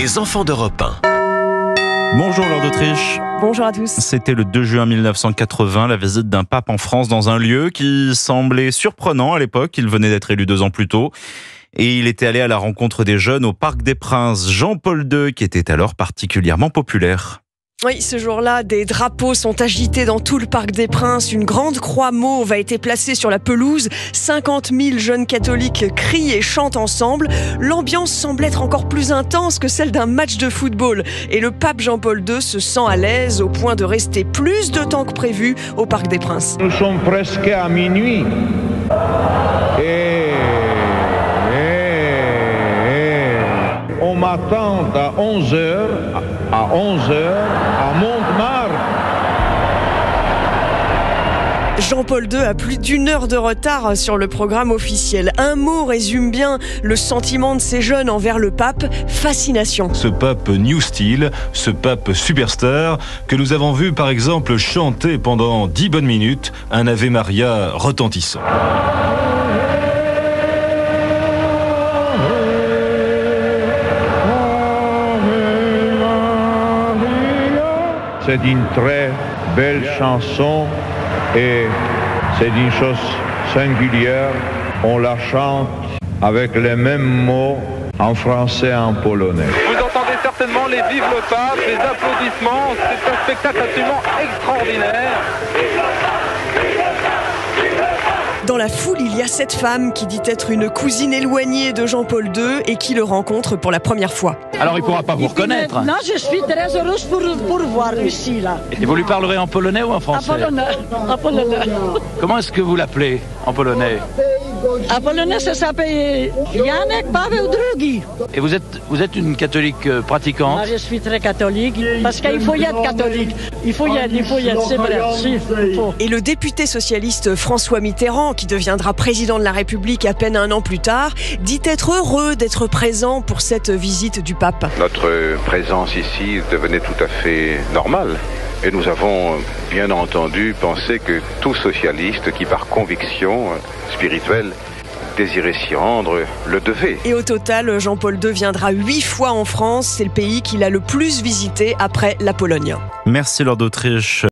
Les enfants d'Europe 1. Bonjour Laure d'Autriche. Bonjour à tous. C'était le 2 juin 1980, la visite d'un pape en France dans un lieu qui semblait surprenant à l'époque. Il venait d'être élu 2 ans plus tôt. Et il était allé à la rencontre des jeunes au Parc des Princes. Jean-Paul II, qui était alors particulièrement populaire. Oui, ce jour-là, des drapeaux sont agités dans tout le Parc des Princes. Une grande croix mauve a été placée sur la pelouse. 50 000 jeunes catholiques crient et chantent ensemble. L'ambiance semble être encore plus intense que celle d'un match de football. Et le pape Jean-Paul II se sent à l'aise au point de rester plus de temps que prévu au Parc des Princes. Nous sommes presque à minuit. On m'attend à 11h à Montmartre. Jean-Paul II a plus d'1 heure de retard sur le programme officiel. Un mot résume bien le sentiment de ces jeunes envers le pape, fascination. Ce pape New Style, ce pape superstar, que nous avons vu par exemple chanter pendant 10 bonnes minutes un Ave Maria retentissant. C'est une très belle chanson et c'est une chose singulière. On la chante avec les mêmes mots en français et en polonais. Vous entendez certainement les vives le pape, les applaudissements. C'est un spectacle absolument extraordinaire. Dans la foule, il y a cette femme qui dit être une cousine éloignée de Jean-Paul II et qui le rencontre pour la première fois. Alors il ne pourra pas vous reconnaître. Non, je suis très heureuse pour voir ici, là. Et vous lui parlerez en polonais ou en français? En polonais. Comment est-ce que vous l'appelez en polonais? En polonais, ça s'appelle Janek Paweł II. Et vous êtes une catholique pratiquante? Moi, je suis très catholique, parce qu'il faut y être catholique. Il faut y être, c'est vrai. Et le député socialiste François Mitterrand, qui deviendra président de la République à peine 1 an plus tard, dit être heureux d'être présent pour cette visite du pape. Notre présence ici devenait tout à fait normale. Et nous avons bien entendu pensé que tout socialiste qui par conviction spirituelle désirait s'y rendre le devait. Et au total, Jean-Paul II viendra 8 fois en France. C'est le pays qu'il a le plus visité après la Pologne. Merci Laure d'Autriche.